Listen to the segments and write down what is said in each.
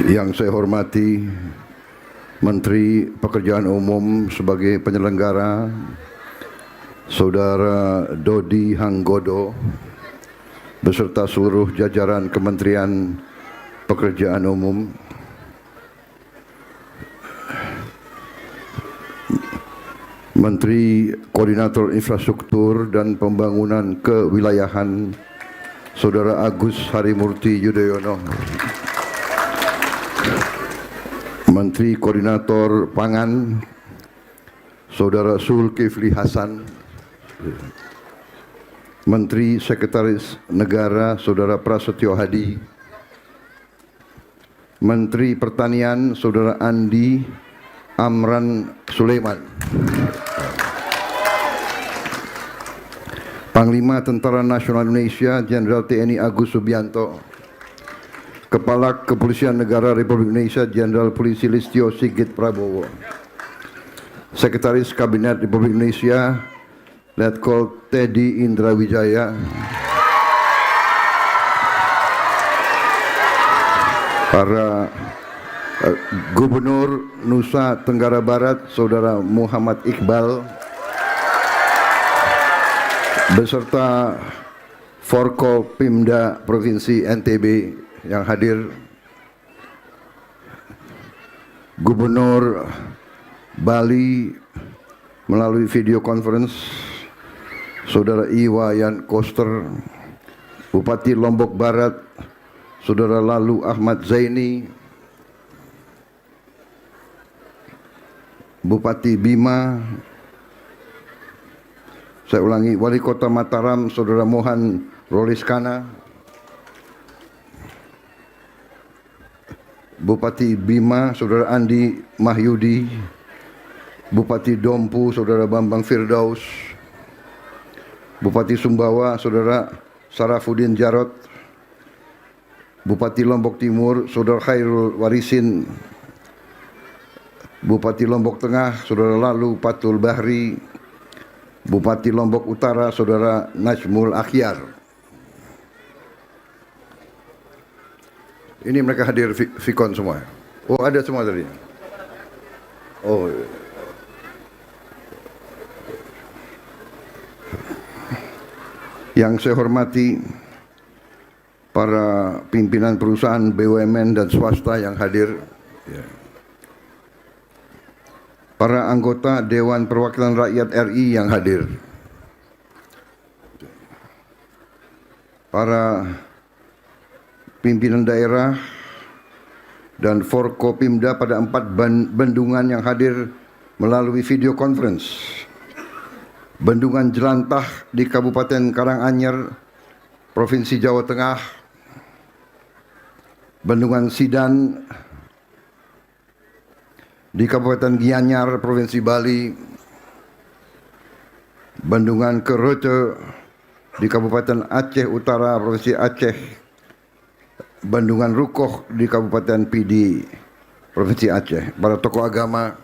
Yang saya hormati Menteri Pekerjaan Umum sebagai penyelenggara, Saudara Dodi Hanggodo, beserta seluruh jajaran Kementerian Pekerjaan Umum, Menteri Koordinator Infrastruktur dan Pembangunan Kewilayahan, Saudara Agus Harimurti Yudhoyono, Menteri Koordinator Pangan, Saudara Zulkifli Hasan, Menteri Sekretaris Negara, Saudara Prasetyo Hadi, Menteri Pertanian, Saudara Andi Amran Sulaiman, Panglima Tentara Nasional Indonesia Jenderal TNI Agus Subianto, Kepala Kepolisian Negara Republik Indonesia Jenderal Polisi Listio Sigit Prabowo, Sekretaris Kabinet Republik Indonesia Letkol Teddy Indra Wijaya, para Gubernur Nusa Tenggara Barat Saudara Muhammad Iqbal, beserta Forkopimda Provinsi NTB yang hadir, Gubernur Bali melalui video conference Saudara Iwayan Koster, Bupati Lombok Barat Saudara Lalu Ahmad Zaini, Bupati Bima, saya ulangi, Wali Kota Mataram Saudara Mohan Roliskana, Bupati Bima Saudara Andi Mahyudi, Bupati Dompu Saudara Bambang Firdaus, Bupati Sumbawa Saudara Sarafuddin Jarot, Bupati Lombok Timur Saudara Khairul Warisin, Bupati Lombok Tengah Saudara Lalu Patul Bahri, Bupati Lombok Utara Saudara Najmul Akhyar. Ini mereka hadir Vikon semua. Oh, ada semua tadi. Oh. Yang saya hormati para pimpinan perusahaan BUMN dan swasta yang hadir, para anggota Dewan Perwakilan Rakyat RI yang hadir, para pimpinan daerah dan Forkopimda pada 4 bendungan yang hadir melalui video conference. Bendungan Jelantah di Kabupaten Karanganyar, Provinsi Jawa Tengah, Bendungan Sidan di Kabupaten Gianyar, Provinsi Bali, Bendungan Keroce di Kabupaten Aceh Utara, Provinsi Aceh, Bendungan Rukoh di Kabupaten Pidi, Provinsi Aceh, para tokoh agama,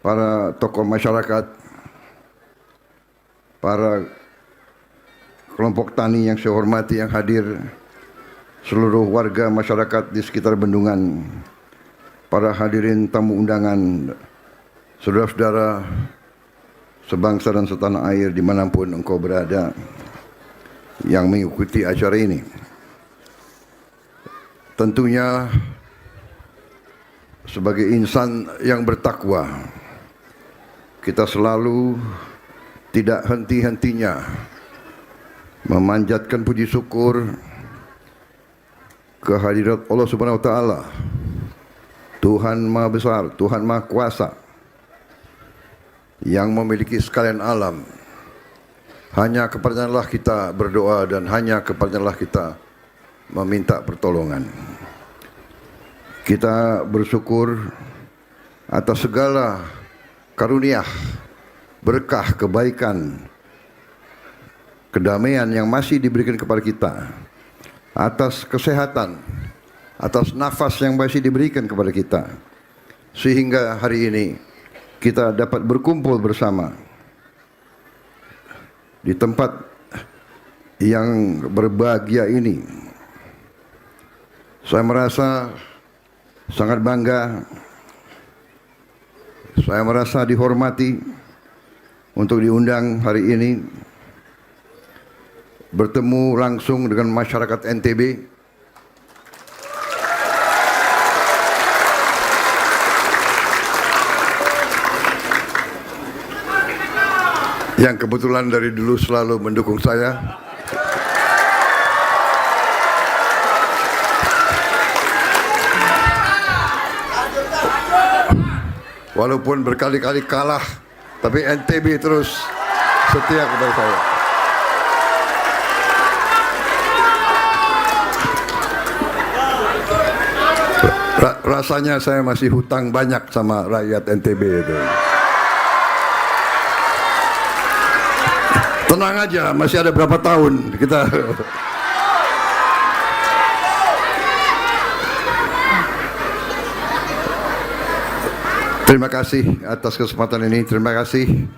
para tokoh masyarakat, para kelompok tani yang saya hormati yang hadir, seluruh warga masyarakat di sekitar bendungan, para hadirin tamu undangan, saudara-saudara sebangsa dan setanah air dimanapun engkau berada yang mengikuti acara ini. Tentunya sebagai insan yang bertakwa, kita selalu tidak henti-hentinya memanjatkan puji syukur kehadirat Allah Subhanahu wa taala, Tuhan Maha Besar, Tuhan Maha Kuasa yang memiliki sekalian alam. Hanya kepadanya kita berdoa dan hanya kepadanya kita meminta pertolongan. Kita bersyukur atas segala karunia, berkah, kebaikan, kedamaian yang masih diberikan kepada kita, atas kesehatan, atas nafas yang masih diberikan kepada kita, sehingga hari ini kita dapat berkumpul bersama di tempat yang berbahagia ini. Saya merasa sangat bangga, saya merasa dihormati untuk diundang hari ini bertemu langsung dengan masyarakat NTB. Yang kebetulan dari dulu selalu mendukung saya. Walaupun berkali-kali kalah, tapi NTB terus setia kepada saya. Rasanya saya masih hutang banyak sama rakyat NTB itu. Tenang aja, masih ada berapa tahun kita. Terima kasih atas kesempatan ini. Terima kasih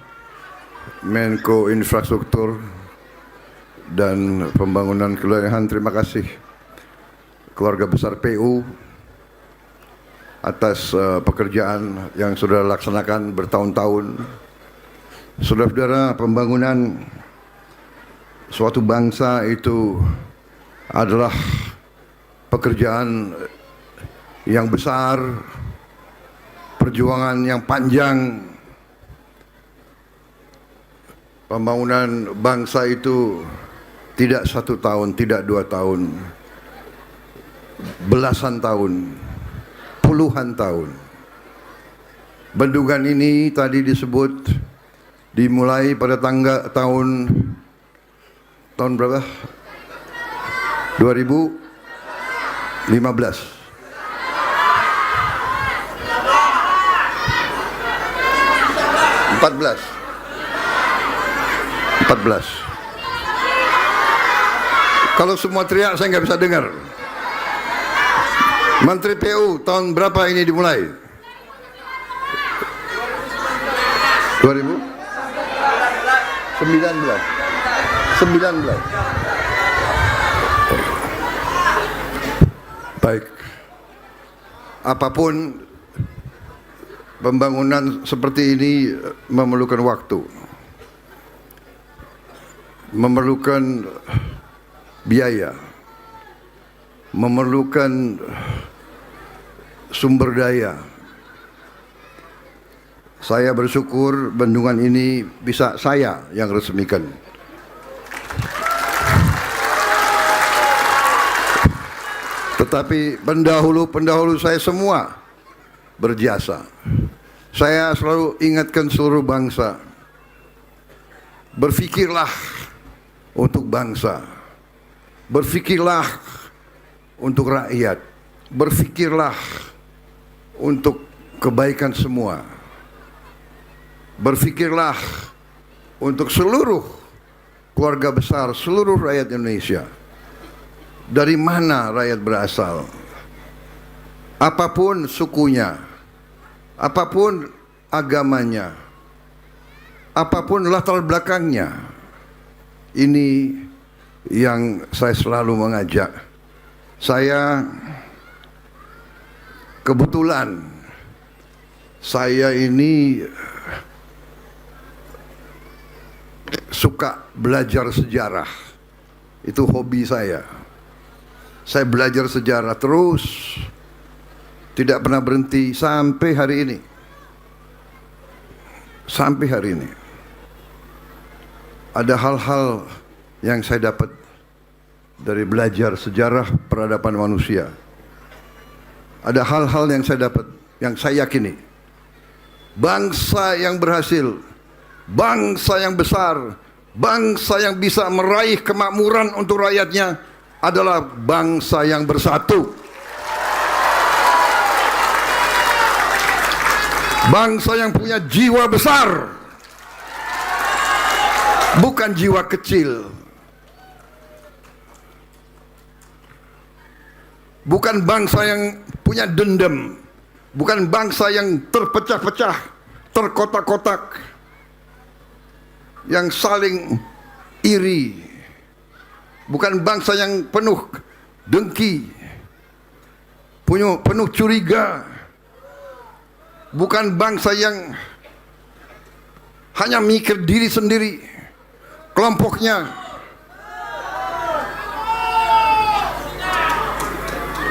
Menko Infrastruktur dan Pembangunan Kewilayahan. Terima kasih keluarga besar PU atas pekerjaan yang sudah laksanakan bertahun-tahun. Saudara-saudara, pembangunan suatu bangsa itu adalah pekerjaan yang besar, perjuangan yang panjang. Pembangunan bangsa itu tidak 1 tahun, tidak 2 tahun, belasan tahun, puluhan tahun. Bendungan ini tadi disebut dimulai pada tahun berapa? 2015. 14. Kalau semua teriak saya nggak bisa dengar. Menteri PU, tahun berapa ini dimulai? 2019. Baik. Apapun pembangunan seperti ini memerlukan waktu, memerlukan biaya, memerlukan sumber daya. Saya bersyukur bendungan ini bisa saya yang resmikan. Tetapi pendahulu saya semua berjasa. Saya selalu ingatkan seluruh bangsa, berfikirlah untuk bangsa, berfikirlah untuk rakyat, berfikirlah untuk kebaikan semua, berfikirlah untuk seluruh keluarga besar, seluruh rakyat Indonesia. Dari mana rakyat berasal? Apapun sukunya, apapun agamanya, apapun latar belakangnya, ini yang saya selalu mengajak. Saya kebetulan saya ini suka belajar sejarah. Itu hobi saya. Saya belajar sejarah terus, tidak pernah berhenti sampai hari ini. Sampai hari ini. Ada hal-hal yang saya dapat dari belajar sejarah peradaban manusia. Ada hal-hal yang saya dapat, yang saya yakini. Bangsa yang berhasil, bangsa yang besar, bangsa yang bisa meraih kemakmuran untuk rakyatnya adalah bangsa yang bersatu. Bangsa yang punya jiwa besar, bukan jiwa kecil. Bukan bangsa yang punya dendam, bukan bangsa yang terpecah-pecah, terkotak-kotak, yang saling iri, bukan bangsa yang penuh dengki, penuh curiga, bukan bangsa yang hanya mikir diri sendiri, kelompoknya.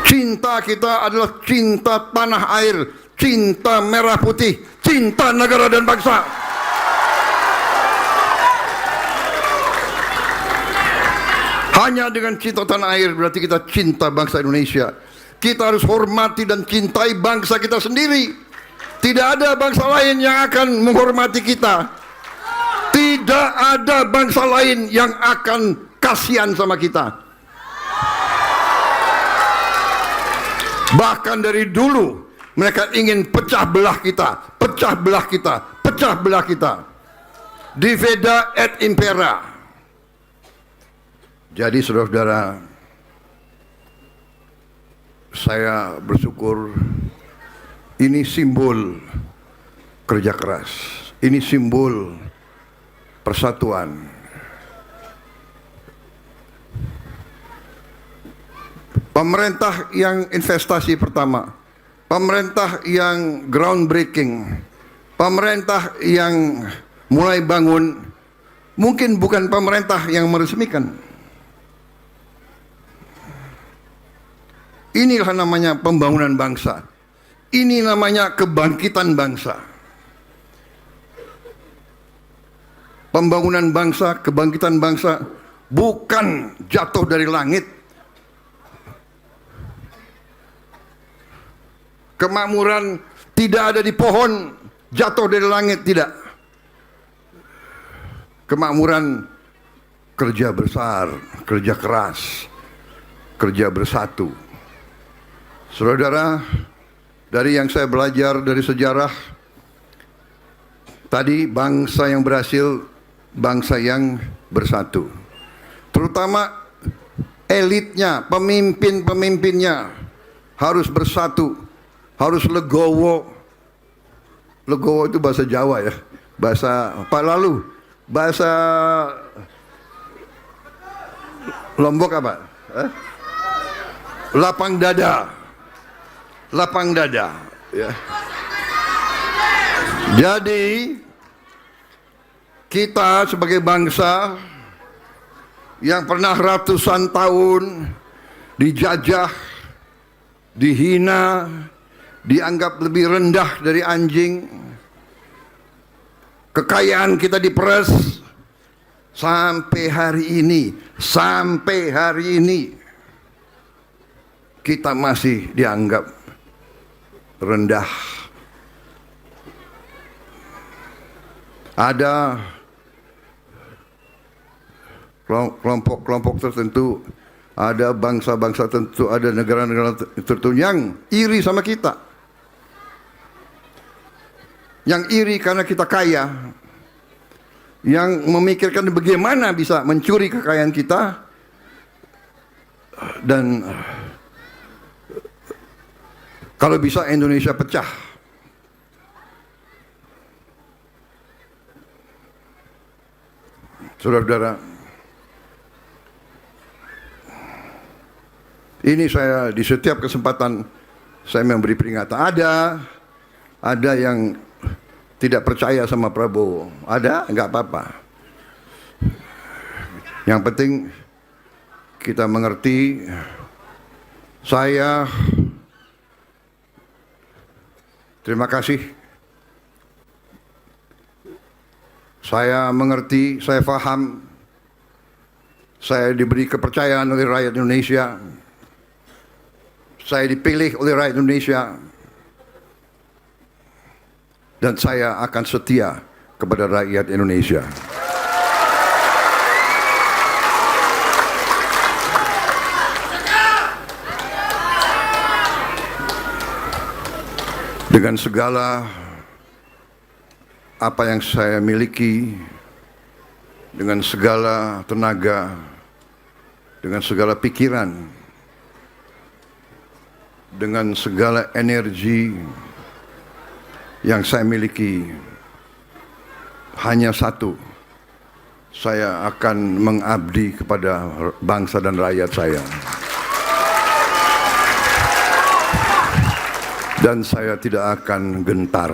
Cinta kita adalah cinta tanah air, cinta merah putih, cinta negara dan bangsa. Hanya dengan cinta tanah air berarti kita cinta bangsa Indonesia. Kita harus hormati dan cintai bangsa kita sendiri. Tidak ada bangsa lain yang akan menghormati kita. Tidak ada bangsa lain yang akan kasihan sama kita. Bahkan dari dulu mereka ingin pecah belah kita, pecah belah kita, pecah belah kita. Divida et impera. Jadi saudara-saudara, saya bersyukur ini simbol kerja keras, ini simbol persatuan. Pemerintah yang investasi pertama, pemerintah yang groundbreaking, pemerintah yang mulai bangun, mungkin bukan pemerintah yang meresmikan. Inilah namanya pembangunan bangsa. Ini namanya kebangkitan bangsa. Pembangunan bangsa, kebangkitan bangsa bukan jatuh dari langit. Kemakmuran tidak ada di pohon jatuh dari langit, tidak. Kemakmuran kerja besar, kerja keras, kerja bersatu. Saudara, dari yang saya belajar dari sejarah tadi, bangsa yang berhasil, bangsa yang bersatu. Terutama elitnya, pemimpin-pemimpinnya harus bersatu, harus legowo. Legowo itu bahasa Jawa ya, bahasa apa lalu? Bahasa Lombok apa? Lapang dada, lapang dada. Ya. Jadi kita sebagai bangsa yang pernah ratusan tahun dijajah, dihina, dianggap lebih rendah dari anjing, kekayaan kita diperas, sampai hari ini kita masih dianggap rendah. Ada kelompok-kelompok tertentu, ada bangsa-bangsa tertentu, ada negara-negara tertentu yang iri sama kita. Yang iri karena kita kaya, yang memikirkan bagaimana bisa mencuri kekayaan kita, dan kalau bisa Indonesia pecah. Saudara-saudara, ini saya di setiap kesempatan saya memberi peringatan. Ada yang tidak percaya sama Prabowo, ada, nggak apa-apa. Yang penting kita mengerti. Saya terima kasih. Saya mengerti, saya paham. Saya diberi kepercayaan oleh rakyat Indonesia. Saya dipilih oleh rakyat Indonesia. Dan saya akan setia kepada rakyat Indonesia. Dengan segala apa yang saya miliki, dengan segala tenaga, dengan segala pikiran, dengan segala energi yang saya miliki, hanya satu. saya akan mengabdi kepada bangsa dan rakyat saya. Dan saya tidak akan gentar.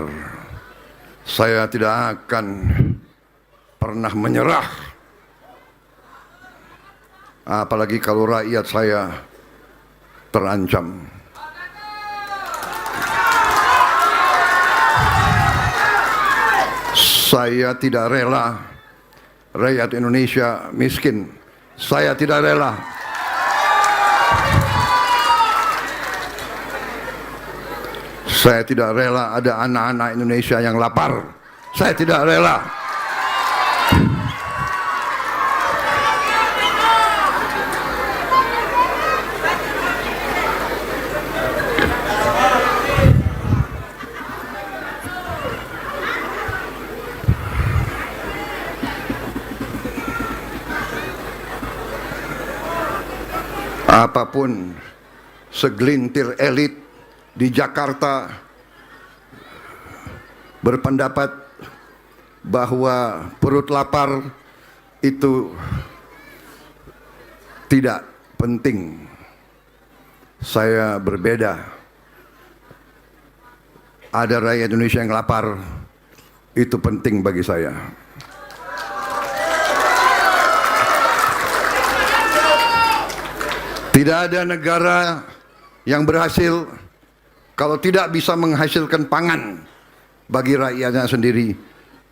Saya tidak akan pernah menyerah. Apalagi kalau rakyat saya terancam. Saya tidak rela rakyat Indonesia miskin. Saya tidak rela. Saya tidak rela ada anak-anak Indonesia yang lapar. Saya tidak rela. Apapun segelintir elit di Jakarta berpendapat bahwa perut lapar itu tidak penting. Saya berbeda. Ada rakyat Indonesia yang lapar, itu penting bagi saya. Tidak ada negara yang berhasil kalau tidak bisa menghasilkan pangan bagi rakyatnya sendiri.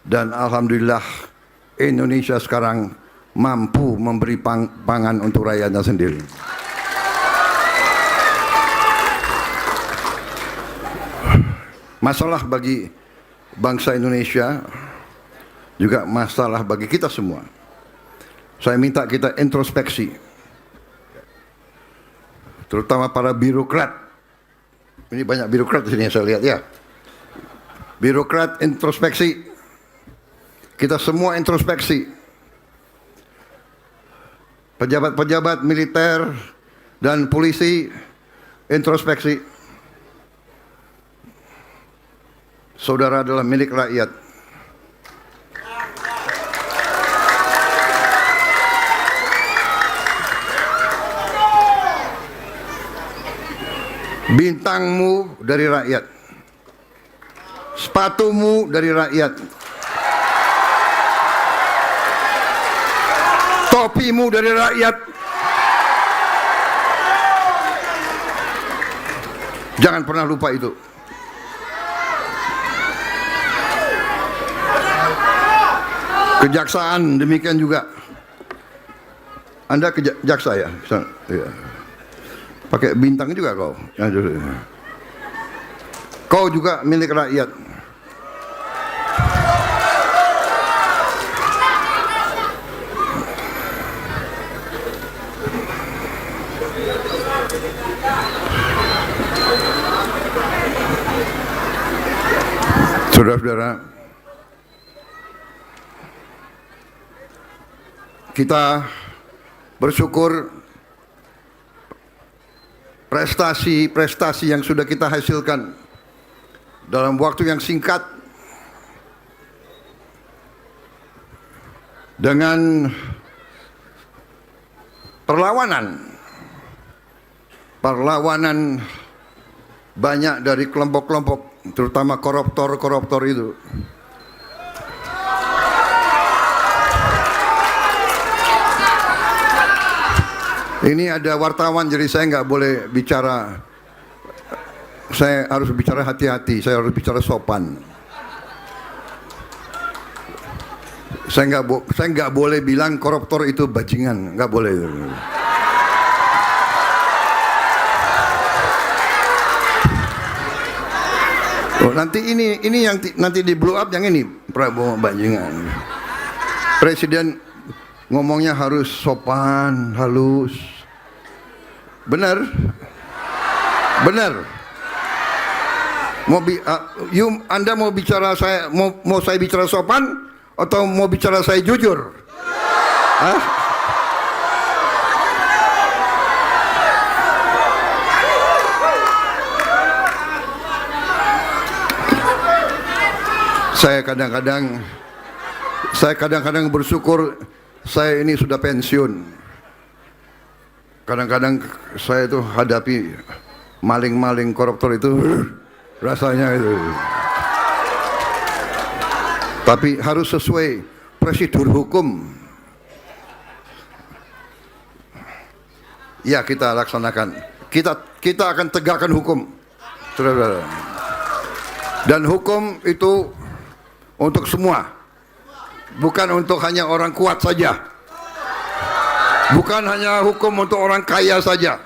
Dan alhamdulillah Indonesia sekarang mampu memberi pangan untuk rakyatnya sendiri. Masalah bagi bangsa Indonesia juga masalah bagi kita semua. Saya minta kita introspeksi, terutama para birokrat. Ini banyak birokrat di sini saya lihat ya. Birokrat introspeksi. Kita semua introspeksi. Pejabat-pejabat militer dan polisi introspeksi. Saudara adalah milik rakyat. Bintangmu dari rakyat, sepatumu dari rakyat, topimu dari rakyat. Jangan pernah lupa itu. Kejaksaan demikian juga. Anda jaksa ya? Ya. Pakai bintang juga kau. Kau juga milik rakyat. Saudara-saudara, kita bersyukur prestasi-prestasi yang sudah kita hasilkan dalam waktu yang singkat dengan perlawanan banyak dari kelompok-kelompok, terutama koruptor itu. Ini ada wartawan, jadi saya nggak boleh bicara. Saya harus bicara hati-hati, saya harus bicara sopan. Saya nggak boleh bilang koruptor itu bajingan, nggak boleh. Oh, nanti ini yang nanti di blow up yang ini Prabowo bajingan. Presiden ngomongnya harus sopan, halus. Benar? Benar. Anda mau bicara mau saya bicara sopan atau mau bicara saya jujur? Hah? Saya kadang-kadang bersyukur saya ini sudah pensiun. Kadang-kadang saya itu hadapi maling-maling koruptor itu rasanya itu. Tapi harus sesuai prosedur hukum. Ya, kita laksanakan. Kita akan tegakkan hukum. Saudara-saudara. Dan hukum itu untuk semua. Bukan untuk hanya orang kuat saja. Bukan hanya hukum untuk orang kaya saja.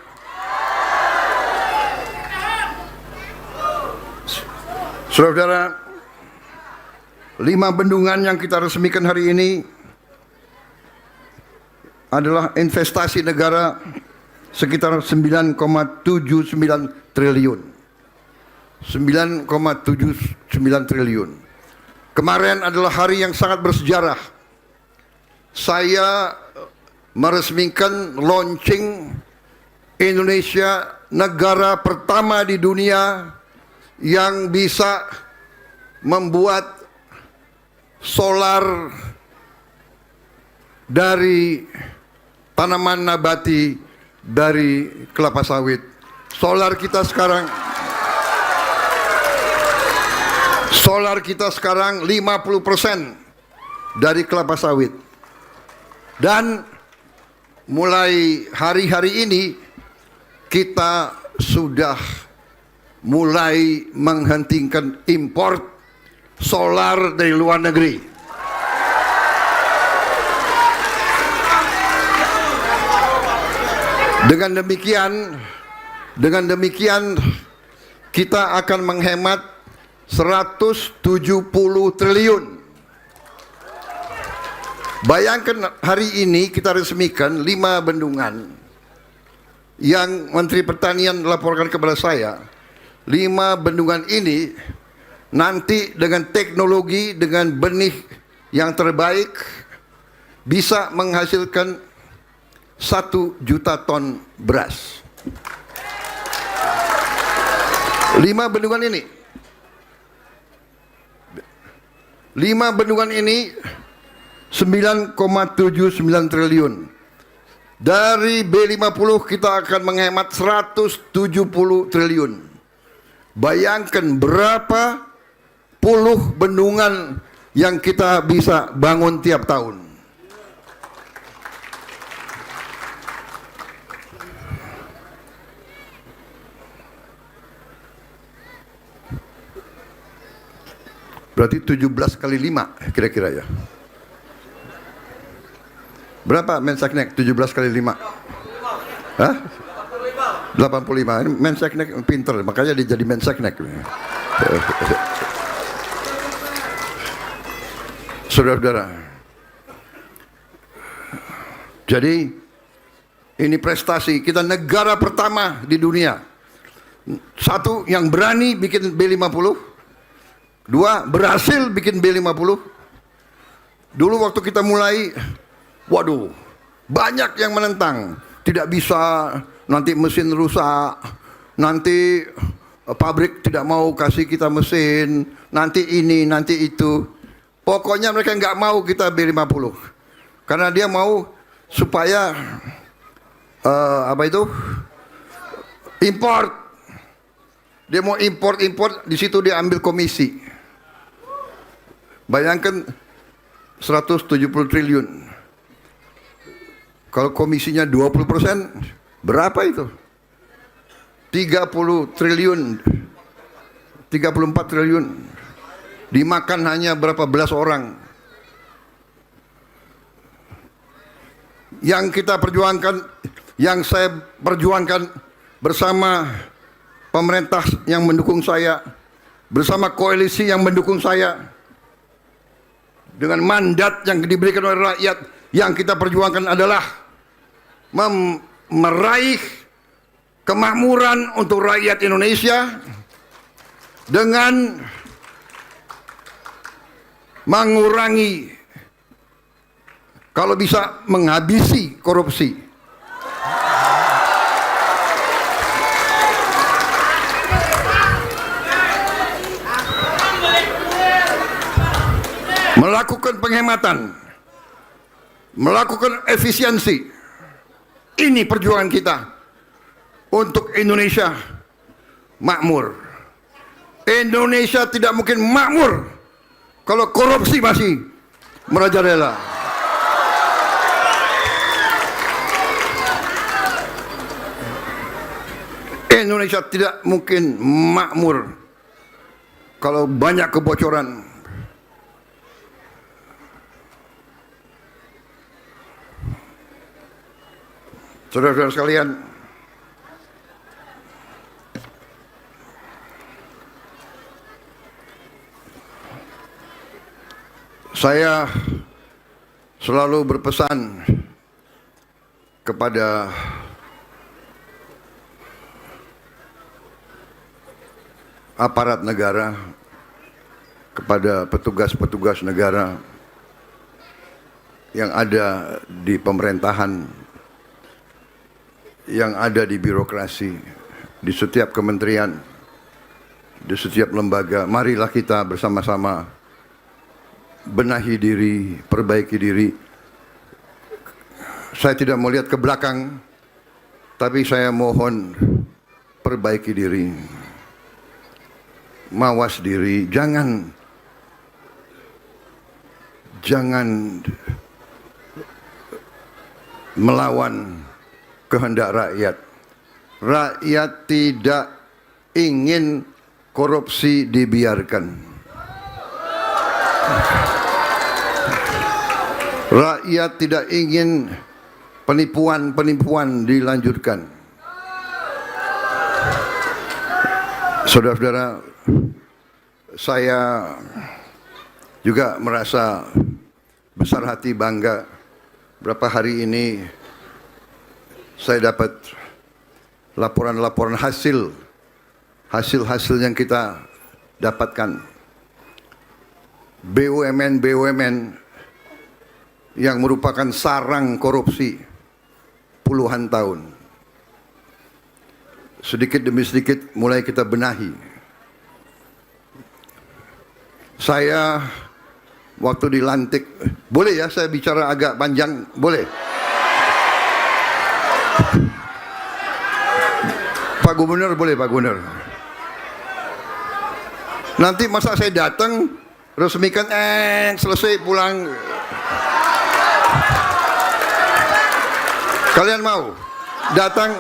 Saudara-saudara, 5 bendungan yang kita resmikan hari ini adalah investasi negara sekitar 9,79 triliun. 9,79 triliun. Kemarin adalah hari yang sangat bersejarah. Saya meresmikan launching Indonesia, negara pertama di dunia yang bisa membuat solar dari tanaman nabati dari kelapa sawit. Solar kita sekarang 50% dari kelapa sawit. Dan mulai hari-hari ini kita sudah mulai menghentikan impor solar dari luar negeri. Dengan demikian kita akan menghemat 170 triliun. Bayangkan hari ini kita resmikan 5 bendungan yang Menteri Pertanian laporkan kepada saya. 5 bendungan ini nanti dengan teknologi, dengan benih yang terbaik bisa menghasilkan 1 juta ton beras. 5 bendungan ini 9,79 triliun. Dari B50 kita akan menghemat 170 triliun. Bayangkan berapa puluh bendungan yang kita bisa bangun tiap tahun. Berarti 17 kali 5 kira-kira ya. Berapa Menseknek 17 kali 5? Hah? 85. Ini Menseknek pinter, makanya dia jadi Menseknek. Saudara-saudara, jadi ini prestasi kita, negara pertama di dunia. 1 yang berani bikin B50, 2 berhasil bikin B50. Dulu waktu kita mulai, waduh, banyak yang menentang. Tidak bisa, nanti mesin rusak, nanti pabrik tidak mau kasih kita mesin, nanti ini, nanti itu. Pokoknya mereka nggak mau kita B50, karena dia mau supaya import. Dia mau import, di situ dia ambil komisi. Bayangkan 170 triliun. Kalau komisinya 20%, berapa itu? 30 triliun, 34 triliun. Dimakan hanya berapa belas orang. Yang kita perjuangkan, yang saya perjuangkan bersama pemerintah yang mendukung saya, bersama koalisi yang mendukung saya, dengan mandat yang diberikan oleh rakyat, yang kita perjuangkan adalah meraih kemakmuran untuk rakyat Indonesia dengan mengurangi, kalau bisa menghabisi korupsi. Melakukan penghematan. melakukan efisiensi. Ini perjuangan kita untuk Indonesia makmur. Indonesia tidak mungkin makmur kalau korupsi masih merajalela. Indonesia tidak mungkin makmur kalau banyak kebocoran. Saudara-saudara sekalian, saya selalu berpesan kepada aparat negara, kepada petugas-petugas negara yang ada di pemerintahan, yang ada di birokrasi, di setiap kementerian, di setiap lembaga. Marilah kita bersama-sama benahi diri, perbaiki diri. Saya tidak mau lihat ke belakang, tapi saya mohon perbaiki diri, mawas diri, jangan melawan kehendak rakyat. Rakyat tidak ingin korupsi dibiarkan. Rakyat tidak ingin penipuan-penipuan dilanjutkan. Saudara-saudara, saya juga merasa besar hati, bangga. Berapa hari ini saya dapat laporan-laporan hasil yang kita dapatkan. BUMN yang merupakan sarang korupsi puluhan tahun. Sedikit demi sedikit mulai kita benahi. Saya waktu dilantik, boleh ya saya bicara agak panjang? Boleh? Pak Gubernur, boleh Pak Gubernur? Nanti masa saya datang, resmikan, selesai pulang. Kalian mau datang?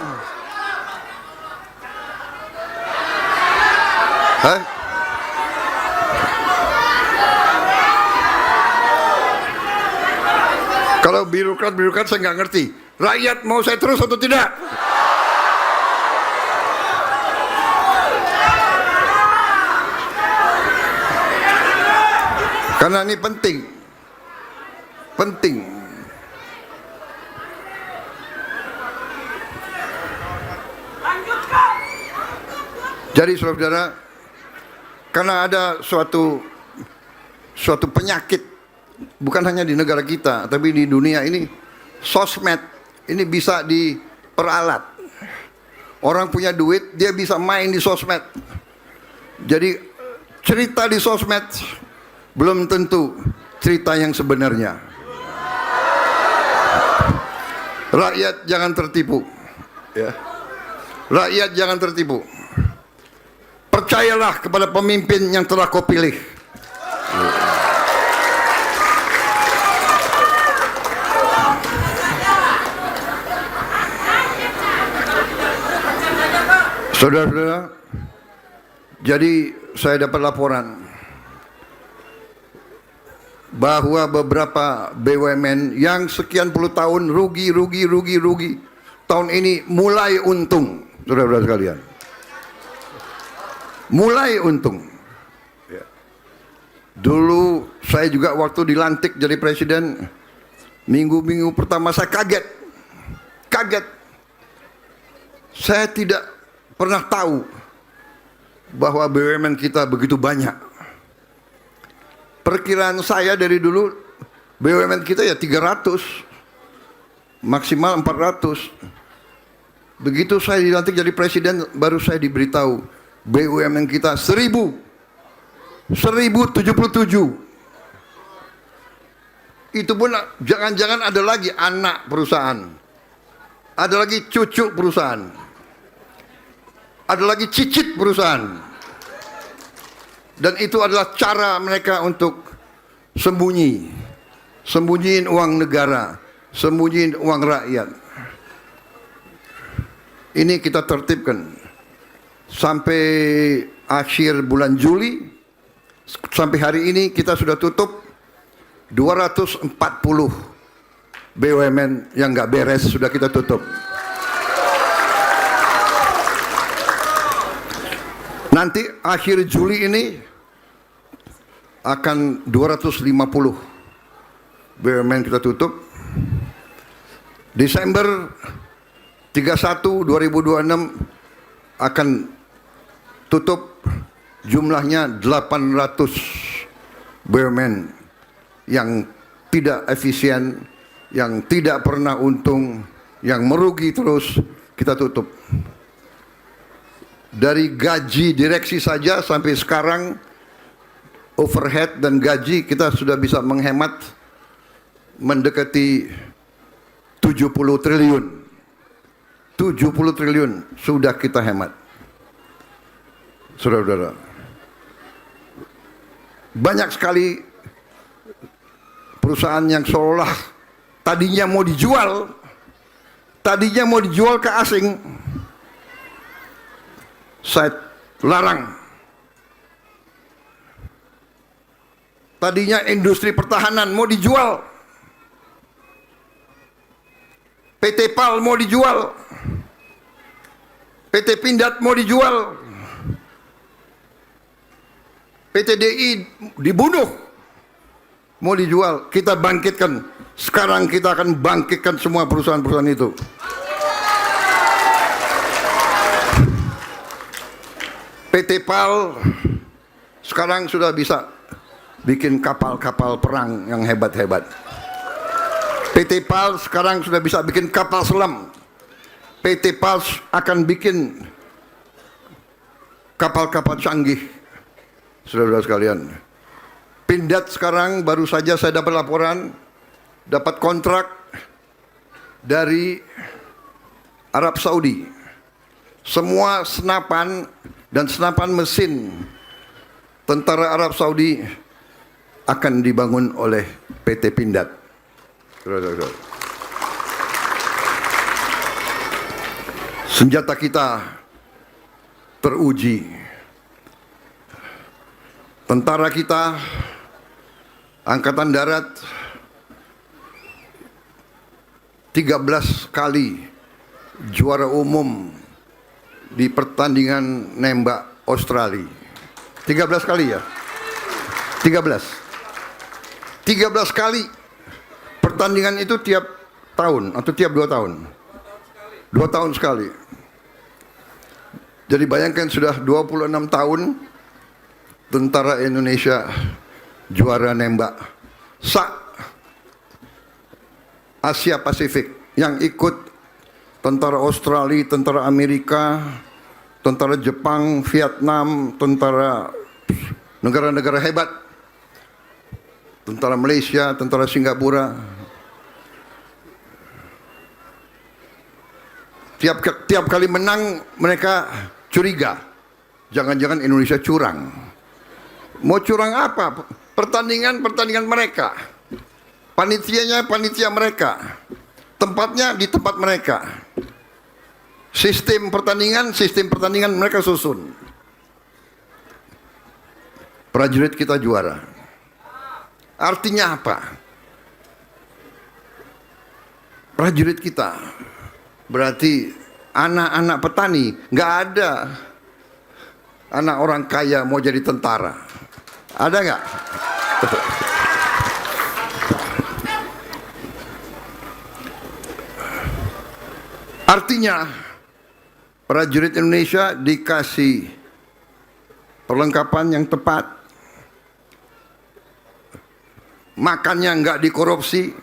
Hah? Kalau birokrat saya nggak ngerti. Rakyat mau saya terus atau tidak? Karena ini penting. Jadi saudara-saudara, karena ada suatu penyakit, bukan hanya di negara kita, tapi di dunia ini, sosmed ini bisa diperalat. Orang punya duit, dia bisa main di sosmed. Jadi cerita di sosmed belum tentu cerita yang sebenarnya. Rakyat jangan tertipu, ya. Rakyat jangan tertipu. Percayalah kepada pemimpin yang telah kau pilih. Saudara-saudara, jadi saya dapat laporan bahwa beberapa BUMN yang sekian puluh tahun rugi, tahun ini mulai untung, saudara-saudara sekalian. Mulai untung. Dulu saya juga waktu dilantik jadi presiden, minggu-minggu pertama saya kaget. Saya tidak pernah tahu bahwa BUMN kita begitu banyak. Perkiraan saya dari dulu BUMN kita ya 300, maksimal 400. Begitu saya dilantik jadi presiden, baru saya diberitahu BUMN kita 1077. Itu pun jangan-jangan ada lagi anak perusahaan, ada lagi cucu perusahaan, ada lagi cicit perusahaan. Dan itu adalah cara mereka untuk sembunyiin uang negara, sembunyiin uang rakyat. Ini kita tertibkan sampai akhir bulan Juli. Sampai hari ini kita sudah tutup 240 BUMN yang nggak beres, sudah kita tutup. Nanti akhir Juli ini akan 250 BUMN kita tutup. Desember 31 2026 akan tutup, jumlahnya 800 BUMN yang tidak efisien, yang tidak pernah untung, yang merugi terus, kita tutup. Dari gaji direksi saja sampai sekarang, overhead dan gaji kita sudah bisa menghemat mendekati 70 triliun. 70 triliun sudah kita hemat. Saudara-saudara, banyak sekali perusahaan yang seolah tadinya mau dijual ke asing, saya larang. Tadinya industri pertahanan mau dijual, PT PAL mau dijual, PT Pindad mau dijual, PT DI dibunuh, mau dijual. Kita bangkitkan. Sekarang kita akan bangkitkan semua perusahaan-perusahaan itu. PT PAL sekarang sudah bisa bikin kapal-kapal perang yang hebat-hebat. PT PAL sekarang sudah bisa bikin kapal selam. PT PAL akan bikin kapal-kapal canggih. Saudara-saudara sekalian, Pindad sekarang baru saja saya dapat laporan, dapat kontrak dari Arab Saudi. Semua senapan dan senapan mesin tentara Arab Saudi akan dibangun oleh PT Pindad. Senjata kita teruji. Tentara kita, Angkatan Darat, 13 kali juara umum di pertandingan nembak Australia. 13 kali ya? 13 kali. Pertandingan itu tiap tahun atau tiap 2 tahun? 2 tahun sekali. Jadi bayangkan sudah 26 tahun tentara Indonesia juara nembak Asia Pasifik. Yang ikut tentara Australia, tentara Amerika, tentara Jepang, Vietnam, tentara negara-negara hebat, tentara Malaysia, tentara Singapura. Tiap kali menang mereka curiga, jangan-jangan Indonesia curang. Mau curang apa? Pertandingan mereka, panitianya panitia mereka, tempatnya di tempat mereka, sistem pertandingan mereka susun. Prajurit kita juara. Artinya apa? Prajurit kita berarti anak-anak petani. Nggak ada anak orang kaya mau jadi tentara. Ada nggak? Artinya prajurit Indonesia dikasih perlengkapan yang tepat, makannya nggak dikorupsi,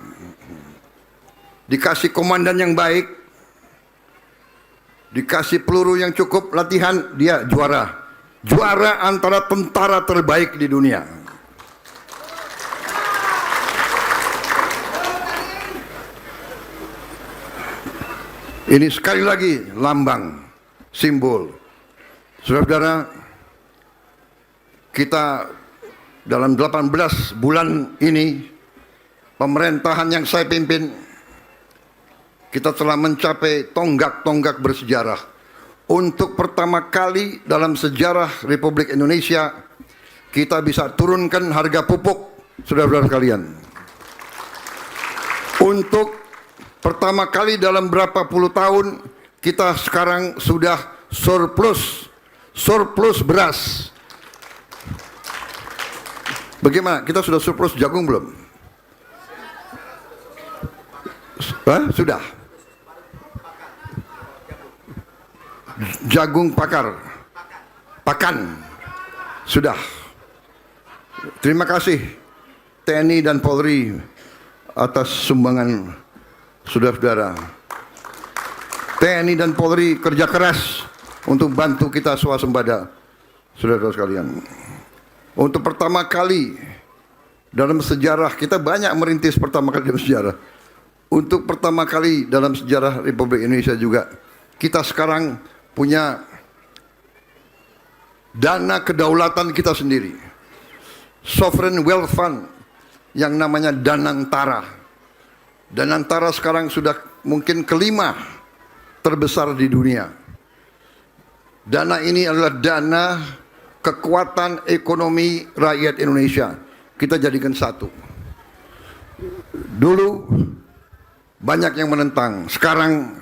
dikasih komandan yang baik, dikasih peluru yang cukup, latihan, dia juara. Juara antara tentara terbaik di dunia. Ini sekali lagi lambang, simbol. Saudara-saudara, kita dalam 18 bulan ini, pemerintahan yang saya pimpin, kita telah mencapai tonggak-tonggak bersejarah. Untuk pertama kali dalam sejarah Republik Indonesia, kita bisa turunkan harga pupuk, saudara-saudara sekalian. Untuk pertama kali dalam berapa puluh tahun, kita sekarang sudah surplus beras. Bagaimana? Kita sudah surplus jagung belum? Sudah. Jagung pakan sudah. Terima kasih TNI dan Polri atas sumbangan saudara-saudara. TNI dan Polri kerja keras untuk bantu kita swasembada, saudara-saudara sekalian. Untuk pertama kali dalam sejarah, kita banyak merintis pertama kali dalam sejarah. Untuk pertama kali dalam sejarah Republik Indonesia juga, kita sekarang punya dana kedaulatan kita sendiri. Sovereign Wealth Fund yang namanya Danantara. Danantara sekarang sudah mungkin kelima terbesar di dunia. Dana ini adalah dana kekuatan ekonomi rakyat Indonesia. Kita jadikan satu. Dulu banyak yang menentang, sekarang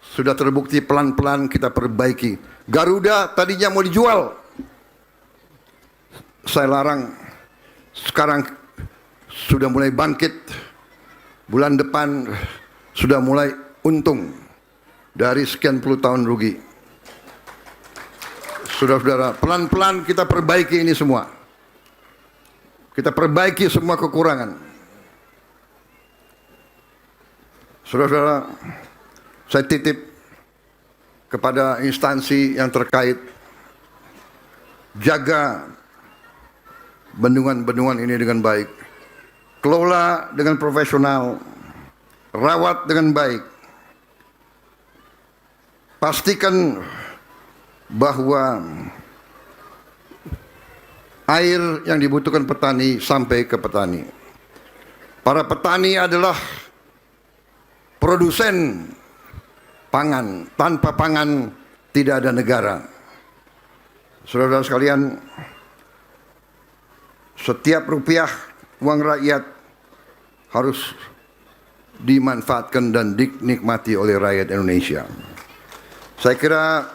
sudah terbukti pelan-pelan kita perbaiki. Garuda tadinya mau dijual, saya larang. Sekarang sudah mulai bangkit. Bulan depan sudah mulai untung dari sekian puluh tahun rugi. Saudara-saudara, pelan-pelan kita perbaiki ini semua. Kita perbaiki semua kekurangan. Saudara-saudara, saya titip kepada instansi yang terkait, jaga bendungan-bendungan ini dengan baik, kelola dengan profesional, rawat dengan baik, pastikan bahwa air yang dibutuhkan petani sampai ke petani. Para petani adalah produsen pangan. Tanpa pangan tidak ada negara. Saudara-saudara sekalian, setiap rupiah uang rakyat harus dimanfaatkan dan dinikmati oleh rakyat Indonesia. Saya kira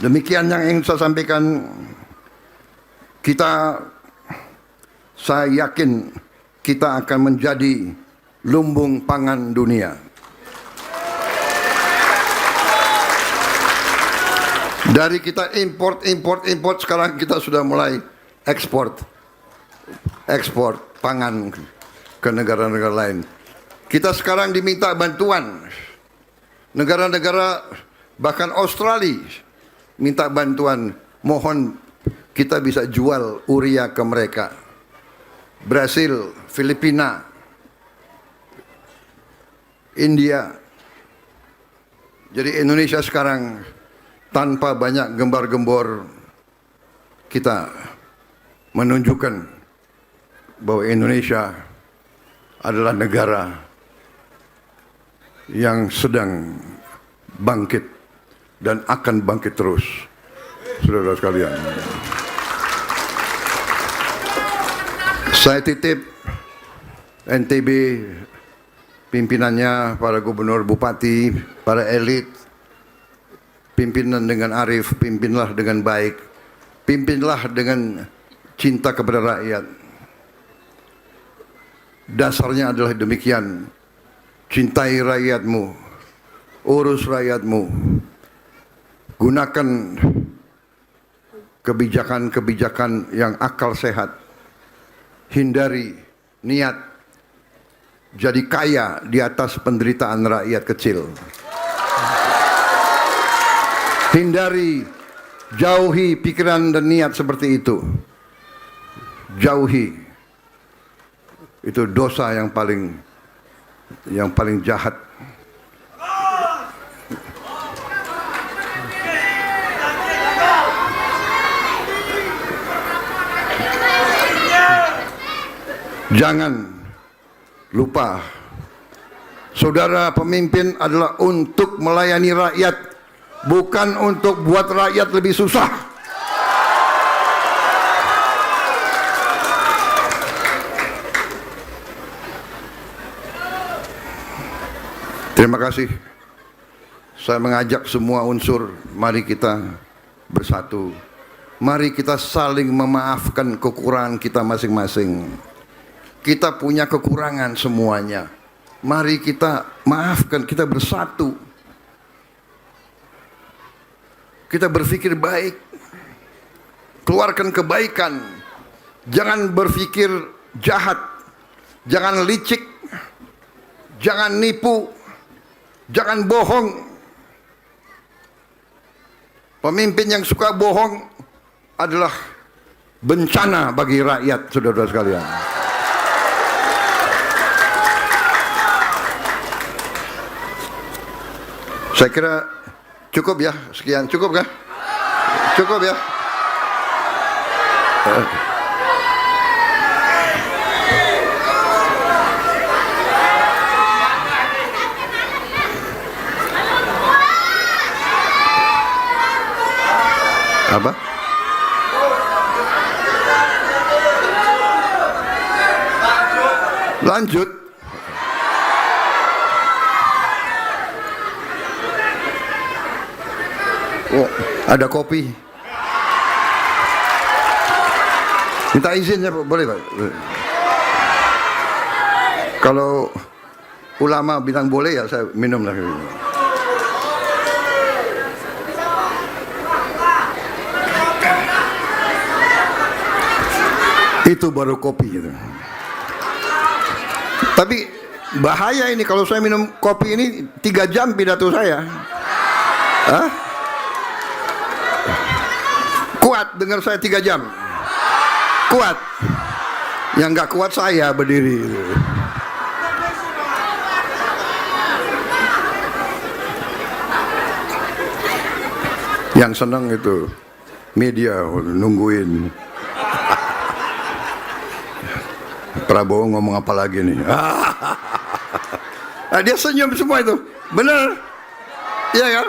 demikian yang ingin saya sampaikan. Saya yakin kita akan menjadi lumbung pangan dunia. Dari kita import, sekarang kita sudah mulai ekspor pangan ke negara-negara lain. Kita sekarang diminta bantuan. Negara-negara, bahkan Australia minta bantuan, mohon kita bisa jual urea ke mereka. Brasil, Filipina, India. Jadi Indonesia sekarang tanpa banyak gembar-gembor, kita menunjukkan bahwa Indonesia adalah negara yang sedang bangkit dan akan bangkit terus, saudara sekalian. Saya titip NTB, pimpinannya, para gubernur, bupati, para elit, pimpinan dengan arif, pimpinlah dengan baik, pimpinlah dengan cinta kepada rakyat. Dasarnya adalah demikian. Cintai rakyatmu, urus rakyatmu, gunakan kebijakan-kebijakan yang akal sehat, hindari niat jadi kaya di atas penderitaan rakyat kecil. Hindari, jauhi pikiran dan niat seperti itu. Jauhi. Itu dosa yang paling jahat Jangan lupa, saudara pemimpin adalah untuk melayani rakyat, bukan untuk buat rakyat lebih susah. Terima kasih. Saya mengajak semua unsur, mari kita bersatu. Mari kita saling memaafkan kekurangan kita masing-masing. Kita punya kekurangan semuanya. Mari kita maafkan, kita bersatu. Kita berpikir baik. Keluarkan kebaikan. Jangan berpikir jahat. Jangan licik. Jangan nipu. Jangan bohong. Pemimpin yang suka bohong adalah bencana bagi rakyat, saudara-saudara sekalian. Saya kira cukup ya, sekian. Cukup kah? Cukup ya. Apa? Lanjut. Oh, ada kopi. Minta izin ya, boleh Pak? Kalau ulama bilang boleh ya saya minum lah. Itu baru kopi gitu. Tapi bahaya ini kalau saya minum kopi ini 3 jam pidato saya. Hah? Kuat dengar saya 3 jam. Kuat. Yang nggak kuat saya berdiri. Yang senang itu media nungguin. Prabowo ngomong apa lagi nih? Dia senyum semua itu. Benar? Iya kan?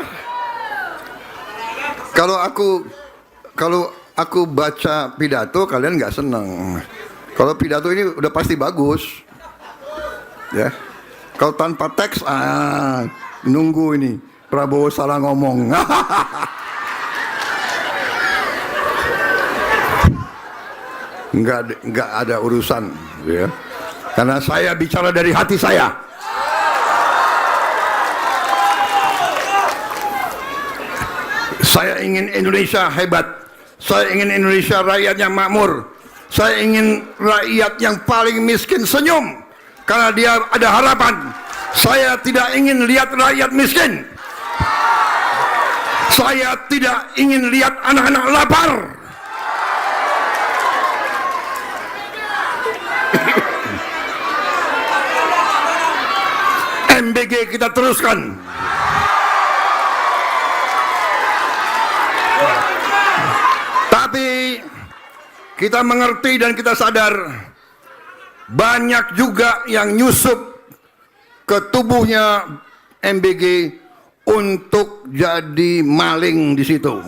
Kalau aku baca pidato kalian nggak senang. Kalau pidato ini udah pasti bagus. Ya. Kalau tanpa teks nunggu ini Prabowo salah ngomong. Nggak ada urusan, ya. Karena saya bicara dari hati saya. Saya ingin Indonesia hebat. Saya ingin Indonesia rakyatnya makmur. Saya ingin rakyat yang paling miskin senyum karena dia ada harapan. Saya tidak ingin lihat rakyat miskin. Saya tidak ingin lihat anak-anak lapar. MBG kita teruskan. Tapi kita mengerti dan kita sadar banyak juga yang nyusup ke tubuhnya MBG untuk jadi maling di situ.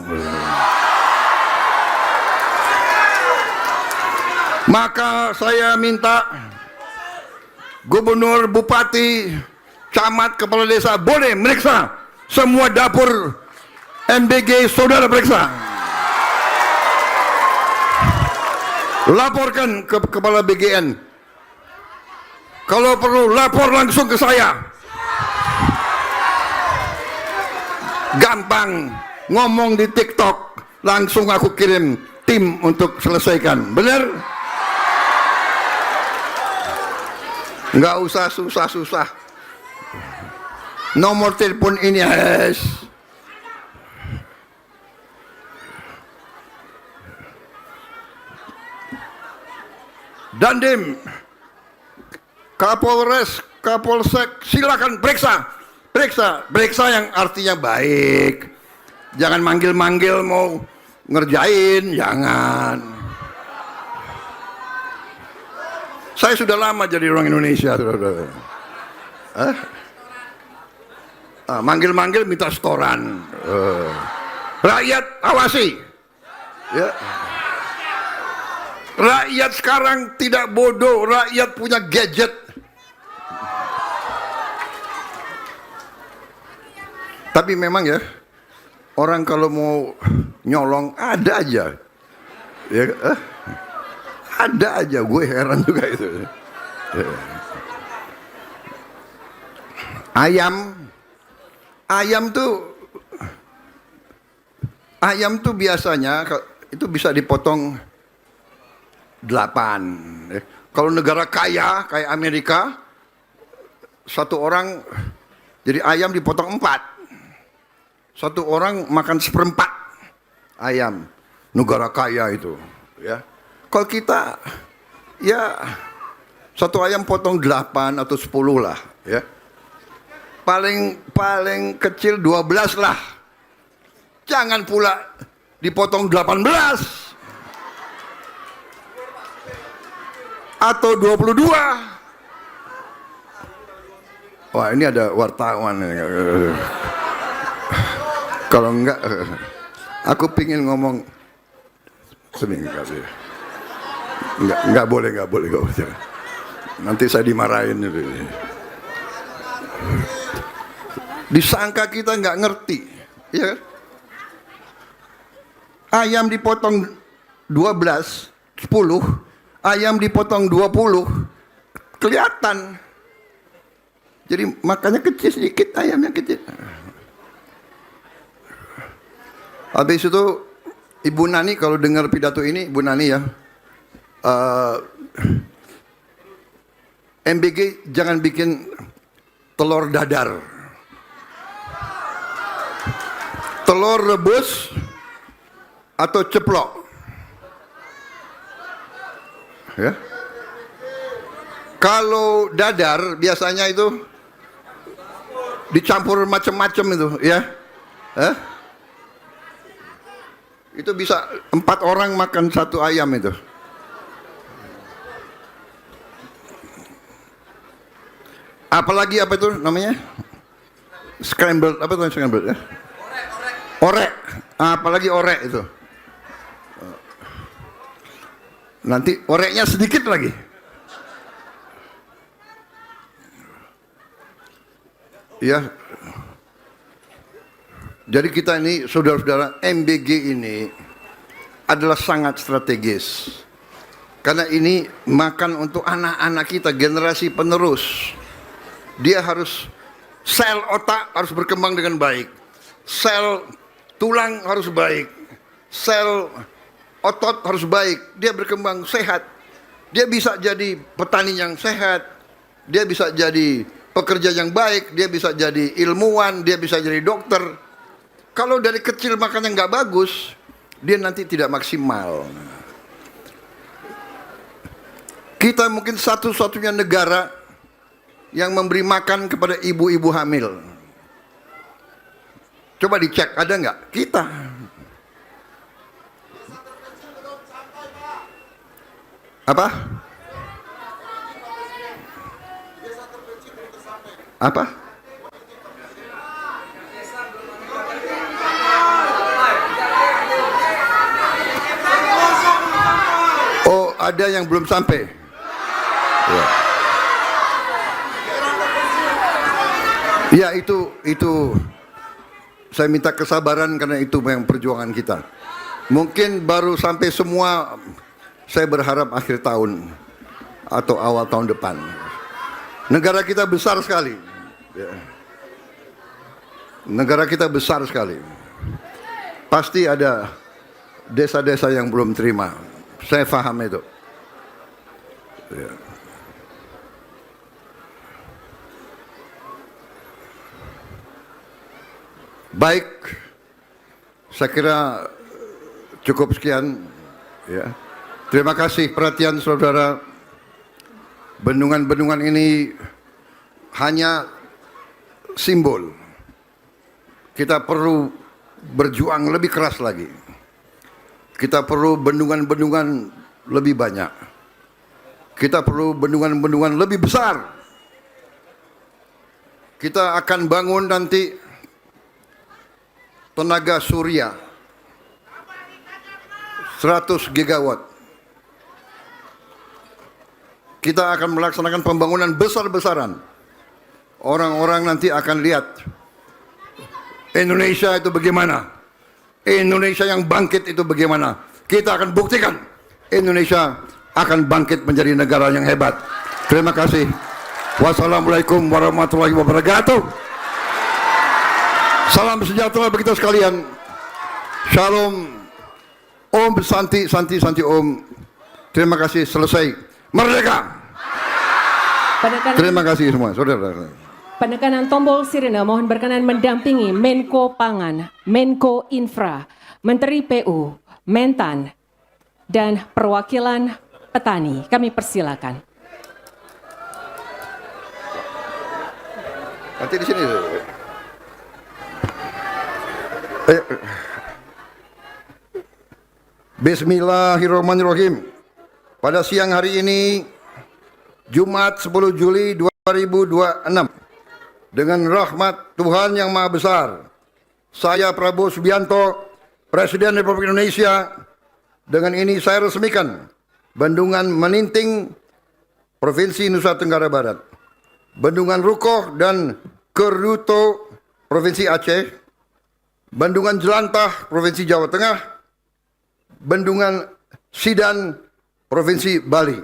Maka saya minta gubernur, bupati, camat, kepala desa boleh meriksa semua dapur MBG, saudara periksa. Laporkan ke kepala BGN. Kalau perlu lapor langsung ke saya. Gampang ngomong di TikTok, langsung aku kirim tim untuk selesaikan. Benar? Nggak usah susah-susah. Nomor telepon ini es. Dandim, Kapolres, Kapolsek, silakan periksa. Periksa yang artinya baik. Jangan manggil-manggil mau ngerjain, jangan. Saya sudah lama jadi orang Indonesia, saudara. Manggil-manggil minta setoran. Rakyat awasi. Ya. Rakyat sekarang tidak bodoh, rakyat punya gadget. Tapi memang ya, orang kalau mau nyolong ada aja. Ya, ada aja, gue heran juga itu. Ayam tuh biasanya itu bisa dipotong 8. Kalau negara kaya kayak Amerika, satu orang jadi ayam dipotong 4. Satu orang makan 1/4 ayam. Negara kaya itu, ya. Kalau kita, ya satu ayam potong 8 atau 10 lah, ya. Paling kecil 12 lah. Jangan pula dipotong 18 atau 22. Wah, ini ada wartawan. Kalau enggak, aku pingin ngomong. Enggak boleh. Nanti saya dimarahin. Disangka kita nggak ngerti, ya. Ayam dipotong 12, 10, ayam dipotong 20, kelihatan. Jadi makanya kecil sedikit, ayamnya kecil. Habis itu Ibu Nani kalau dengar pidato ini, Ibu Nani ya, MBG jangan bikin telur dadar, telur rebus atau ceplok, ya. Kalau dadar biasanya itu dicampur macam-macam itu, ya. Itu bisa 4 orang makan satu ayam itu. Apalagi apa itu namanya? Scrambled, apa itu scrambled ya? Orek. Apalagi orek itu. Nanti oreknya sedikit lagi. Ya. Jadi kita ini, saudara-saudara, MBG ini adalah sangat strategis. Karena ini makan untuk anak-anak kita, generasi penerus. Dia harus, sel otak harus berkembang dengan baik. Sel tulang harus baik. Sel otot harus baik. Dia berkembang sehat. Dia bisa jadi petani yang sehat. Dia bisa jadi pekerja yang baik. Dia bisa jadi ilmuwan. Dia bisa jadi dokter. Kalau dari kecil makannya nggak bagus, dia nanti tidak maksimal. Kita mungkin satu-satunya negara yang memberi makan kepada ibu-ibu hamil. Coba dicek, ada nggak? Kita. Apa? Apa? Oh, ada yang belum sampai. Ya, itu saya minta kesabaran karena itu yang perjuangan kita. Mungkin baru sampai semua, saya berharap akhir tahun atau awal tahun depan. Negara kita besar sekali. Negara kita besar sekali. Pasti ada desa-desa yang belum terima. Saya paham itu. Ya. Baik, saya kira cukup sekian. Ya. Terima kasih perhatian saudara. Bendungan-bendungan ini hanya simbol. Kita perlu berjuang lebih keras lagi. Kita perlu bendungan-bendungan lebih banyak. Kita perlu bendungan-bendungan lebih besar. Kita akan bangun nanti tenaga surya 100 gigawatt. Kita akan melaksanakan pembangunan besar-besaran. Orang-orang nanti akan lihat Indonesia itu bagaimana. Indonesia yang bangkit itu bagaimana. Kita akan buktikan Indonesia akan bangkit menjadi negara yang hebat. Terima kasih. Wassalamualaikum warahmatullahi wabarakatuh. Salam sejahtera bagi kita sekalian. Shalom. Om Santi, Santi, Santi Om. Terima kasih, selesai. Merdeka. Terima kasih semua, saudara. Penekanan tombol sirine mohon berkenan mendampingi Menko Pangan, Menko Infra, Menteri PU, Mentan, dan perwakilan petani. Kami persilakan. Nanti di sini. Bismillahirrahmanirrahim. Pada siang hari ini, Jumat 10 Juli 2026, dengan rahmat Tuhan Yang Maha Besar, saya Prabowo Subianto, Presiden Republik Indonesia, dengan ini saya resmikan Bendungan Meninting, Provinsi Nusa Tenggara Barat, Bendungan Rukoh dan Keruto, Provinsi Aceh, Bendungan Jelantah, Provinsi Jawa Tengah, Bendungan Sidan, Provinsi Bali.